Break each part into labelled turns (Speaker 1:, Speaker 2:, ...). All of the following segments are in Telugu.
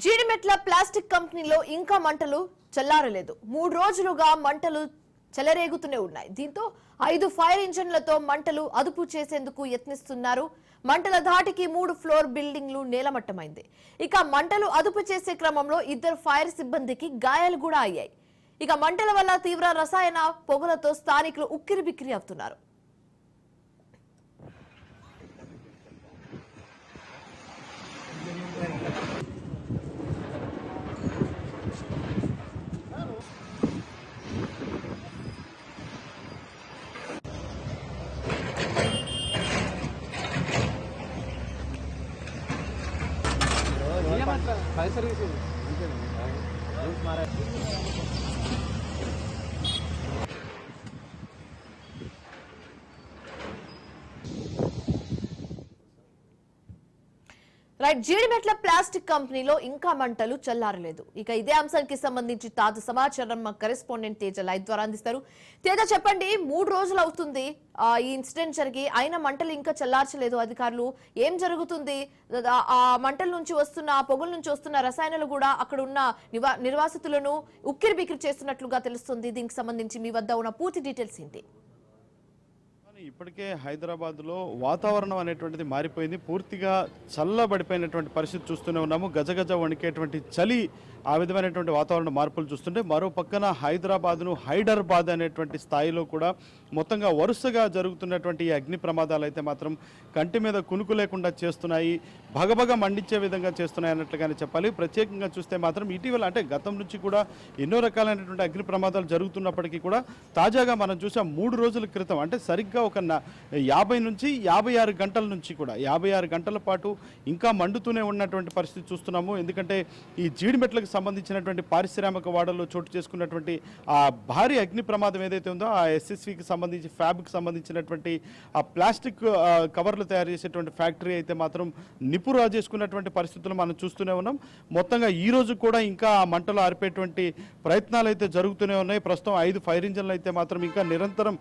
Speaker 1: జీడిమెట్ల ప్లాస్టిక్ కంపెనీలో ఇంకా మంటలు చల్లారలేదు. 3 రోజులుగా మంటలు చెలరేగుతూనే ఉన్నాయి. దీంతో 5 ఫైర్ ఇంజన్లతో మంటలు అదుపు చేసేందుకు యత్నిస్తున్నారు. మంటల ధాటికి 3 ఫ్లోర్ బిల్డింగ్లు నేలమట్టమైంది. ఇక మంటలు అదుపు చేసే క్రమంలో 2 ఫైర్ సిబ్బందికి గాయాలు కూడా అయ్యాయి. ఇక మంటల వల్ల తీవ్ర రసాయన పొగలతో స్థానికులు ఉక్కిరిబిక్కిరి అవుతున్నారు.
Speaker 2: Fire service
Speaker 1: right, Jeedimetla plastic కంపెనీలో ఇంకా మంటలు చల్లారలేదు. ఇక ఇదే అంశానికి సంబంధించి తాజా సమాచారం మా కరెస్పాండెంట్ తేజ లైవ్ ద్వారా అందిస్తారు. తేజ, చెప్పండి, 3 రోజులు అవుతుంది ఈ ఇన్సిడెంట్ జరిగి, అయినా మంటలు ఇంకా చల్లార్చలేదు అధికారులు. ఏం జరుగుతుంది? ఆ మంటల నుంచి వస్తున్న, ఆ పొగల నుంచి వస్తున్న రసాయనాలు కూడా అక్కడ ఉన్న నిర్వాసితులను ఉక్కిరిబిక్కిరి చేస్తున్నట్లుగా తెలుస్తుంది. దీనికి సంబంధించి మీ వద్ద ఉన్న పూర్తి డీటెయిల్స్ ఏంటి?
Speaker 3: ఇప్పటికే హైదరాబాద్లో వాతావరణం అనేటువంటిది మారిపోయింది. పూర్తిగా చల్లబడిపోయినటువంటి పరిస్థితి చూస్తూనే ఉన్నాము. గజగజ వణికేటువంటి చలి, ఆ విధమైనటువంటి వాతావరణ మార్పులు చూస్తుంటే, మరో పక్కన హైదరాబాద్ను హైడర్బాద్ అనేటువంటి స్థాయిలో కూడా మొత్తంగా వరుసగా జరుగుతున్నటువంటి ఈ అగ్ని ప్రమాదాలు అయితే మాత్రం కంటి మీద కునుకు లేకుండా చేస్తున్నాయి, భగభగ మండించే విధంగా చేస్తున్నాయి అన్నట్లుగానే చెప్పాలి. ప్రత్యేకంగా చూస్తే మాత్రం ఇటీవల, అంటే గతం నుంచి కూడా ఎన్నో రకాలైనటువంటి అగ్ని ప్రమాదాలు జరుగుతున్నప్పటికీ కూడా తాజాగా మనం చూసాం 3 రోజుల క్రితం, అంటే సరిగ్గా ఒక 50 నుంచి 56 గంటల నుంచి కూడా 56 గంటల పాటు ఇంకా మండుతూనే ఉన్నటువంటి పరిస్థితి చూస్తున్నాము. ఎందుకంటే ఈ జీడిమెట్లకు సంబంధించినటువంటి పారిశ్రామిక వాడల్లో చోటు చేసుకున్నటువంటి ఆ భారీ అగ్ని ప్రమాదం ఏదైతే ఉందో, ఆ ఎస్ఎస్వికి సంబంధించి ఫ్యాబ్కి సంబంధించినటువంటి ఆ ప్లాస్టిక్ కవర్లు తయారు చేసేటువంటి ఫ్యాక్టరీ అయితే మాత్రం నిప్పు రాజేసుకున్నటువంటి పరిస్థితులు మనం చూస్తూనే ఉన్నాం. మొత్తంగా ఈ రోజు కూడా ఇంకా ఆ మంటలు ఆరిపేటువంటి ప్రయత్నాలు అయితే జరుగుతూనే ఉన్నాయి. ప్రస్తుతం 5 ఫైర్ ఇంజన్లు అయితే మాత్రం ఇంకా నిరంతరం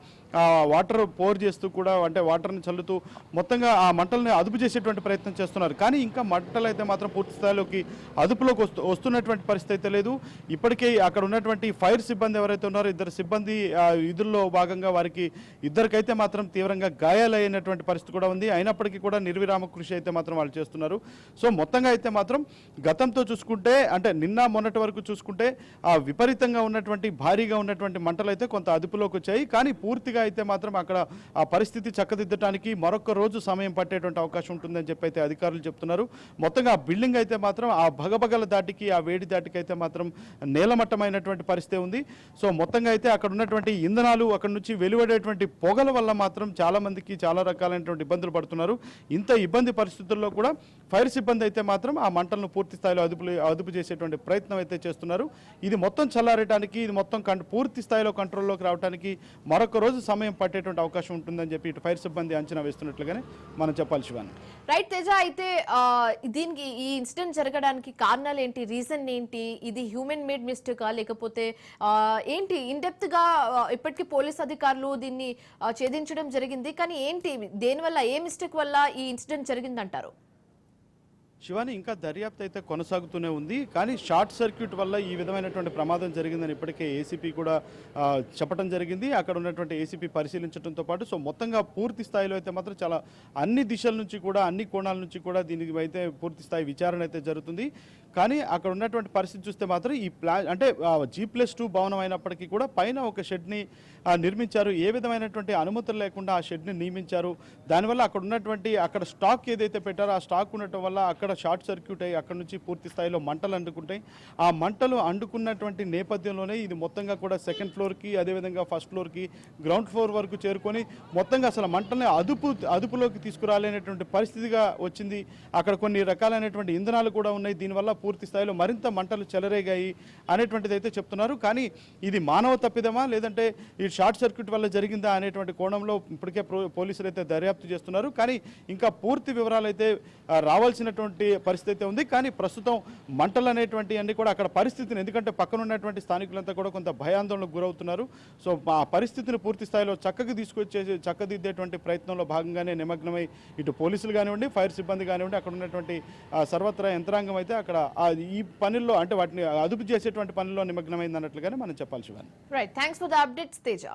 Speaker 3: వాటర్ పోర్ చేస్తూ కూడా, అంటే వాటర్ని చల్లుతూ మొత్తంగా ఆ మంటల్ని అదుపు చేసేటువంటి ప్రయత్నం చేస్తున్నారు. కానీ ఇంకా మంటలు అయితే మాత్రం పూర్తి స్థాయిలోకి అదుపులోకి వస్తున్నటువంటి పరిస్థితి అయితే లేదు. ఇప్పటికే అక్కడ ఉన్నటువంటి ఫైర్ సిబ్బంది ఎవరైతే ఉన్నారో, 2 సిబ్బంది విధుల్లో భాగంగా వారికి 2కైతే మాత్రం తీవ్రంగా గాయాలైనటువంటి పరిస్థితి కూడా ఉంది. అయినప్పటికీ కూడా నిర్విరామ కృషి అయితే మాత్రం వాళ్ళు చేస్తున్నారు. సో మొత్తంగా అయితే మాత్రం గతంతో చూసుకుంటే, అంటే నిన్న మొన్నటి వరకు చూసుకుంటే ఆ విపరీతంగా ఉన్నటువంటి భారీగా ఉన్నటువంటి మంటలు అయితే కొంత అదుపులోకి వచ్చాయి. కానీ పూర్తిగా అయితే మాత్రం అక్కడ ఆ పరిస్థితి చక్కదిద్దడానికి మరొక రోజు సమయం పట్టేటువంటి అవకాశం ఉంటుందని చెప్పి అయితే అధికారులు చెప్తున్నారు. మొత్తంగా ఆ బిల్డింగ్ అయితే మాత్రం ఆ భగభగల దాటికి, ఆ వేడి దాటికి అయితే మాత్రం నేలమట్టమైనటువంటి పరిస్థితి ఉంది. సో మొత్తంగా అయితే అక్కడ ఉన్నటువంటి ఇంధనాలు, అక్కడ నుంచి వెలువడేటువంటి పొగల వల్ల మాత్రం చాలా మందికి చాలా రకాలైనటువంటి ఇబ్బందులు పడుతున్నారు. ఇంత ఇబ్బంది పరిస్థితుల్లో కూడా ఫైర్ సిబ్బంది అయితే మాత్రం ఆ మంటలను పూర్తి స్థాయిలో అదుపు చేసేటువంటి ప్రయత్నం అయితే చేస్తున్నారు. ఇది మొత్తం చల్లారడానికి, ఇది మొత్తం పూర్తి స్థాయిలో కంట్రోల్లోకి రావడానికి మరొక రోజు సమయం పట్టేటువంటి అవకాశం ఉంటుందని చెప్పి ఇటు ఫైర్ సిబ్బంది అంచనా వేస్తున్నట్లుగానే మనం చెప్పాలి. శివాన్,
Speaker 1: రైట్ తేజ, అయితే దీనికి, ఈ ఇన్సిడెంట్ జరగడానికి కారణాలు ఏంటి, రీజన్ ఏంటి? ఇది హ్యూమన్ మేడ్ మిస్టేకా, లేకపోతే ఏంటి? ఇన్ డెప్త్ గా ఇప్పటికీ పోలీస్ అధికారులు దీన్ని ఛేదించడం జరిగింది, కానీ ఏంటి, దేనివల్ల, ఏ మిస్టేక్ వల్ల ఈ ఇన్సిడెంట్ జరిగిందంటారు?
Speaker 3: శివాని, ఇంకా దర్యాప్తు అయితే కొనసాగుతూనే ఉంది. కానీ షార్ట్ సర్క్యూట్ వల్ల ఈ విధమైనటువంటి ప్రమాదం జరిగిందని ఇప్పటికే ఏసీపీ కూడా చెప్పడం జరిగింది. అక్కడ ఉన్నటువంటి ఏసీపీ పరిశీలించడంతో పాటు సో మొత్తంగా పూర్తి స్థాయిలో అయితే మాత్రం చాలా అన్ని దిశల నుంచి కూడా, అన్ని కోణాల నుంచి కూడా దీనికి అయితే పూర్తి స్థాయి విచారణ అయితే జరుగుతుంది. కానీ అక్కడ ఉన్నటువంటి పరిస్థితి చూస్తే మాత్రం ఈ అంటే G+2 భవనం అయినప్పటికీ కూడా పైన ఒక షెడ్ని నిర్మించారు. ఏ విధమైనటువంటి అనుమతులు లేకుండా ఆ షెడ్ని నియమించారు. దానివల్ల అక్కడ ఉన్నటువంటి, అక్కడ స్టాక్ ఏదైతే పెట్టారో ఆ స్టాక్ ఉండటం వల్ల అక్కడ షార్ట్ సర్క్యూట్ అయ్యి అక్కడ నుంచి పూర్తి స్థాయిలో మంటలు అంటుకుంటాయి. ఆ మంటలు అంటుకున్నటువంటి నేపథ్యంలోనే ఇది మొత్తంగా కూడా 2nd ఫ్లోర్కి, అదేవిధంగా 1st ఫ్లోర్కి, గ్రౌండ్ ఫ్లోర్ వరకు చేరుకొని మొత్తంగా అసలు మంటల్ని అదుపులోకి తీసుకురాలేనటువంటి పరిస్థితిగా వచ్చింది. అక్కడ కొన్ని రకాలైనటువంటి ఇంధనాలు కూడా ఉన్నాయి. దీనివల్ల పూర్తి స్థాయిలో మరింత మంటలు చెలరేగాయి అనేటువంటిది అయితే చెప్తున్నారు. కానీ ఇది మానవ తప్పిదమా, లేదంటే ఈ షార్ట్ సర్క్యూట్ వల్ల జరిగిందా అనేటువంటి కోణంలో ఇప్పటికే పోలీసులు అయితే దర్యాప్తు చేస్తున్నారు. కానీ ఇంకా పూర్తి వివరాలు అయితే రావాల్సినటువంటి పరిస్థితి అయితే ఉంది. కానీ ప్రస్తుతం మంటలు అనేటువంటి అన్ని కూడా అక్కడ పరిస్థితిని, ఎందుకంటే పక్కన ఉన్నటువంటి స్థానికులంతా కూడా కొంత భయాందోళనకు గురవుతున్నారు. సో ఆ పరిస్థితిని పూర్తి స్థాయిలో చక్కదిద్దేటువంటి ప్రయత్నంలో భాగంగానే నిమగ్నమై ఇటు పోలీసులు కానివ్వండి, ఫైర్ సిబ్బంది కానివ్వండి, అక్కడ ఉన్నటువంటి సర్వత్రా యంత్రాంగం అయితే అక్కడ ఈ పనుల్లో అంటే వాటిని అదుపు చేసేటువంటి పనుల్లో నిమగ్నమైంది అన్నట్లుగానే మనం చెప్పాల్సి ఉంది.
Speaker 1: Right, thanks for the updates Teja.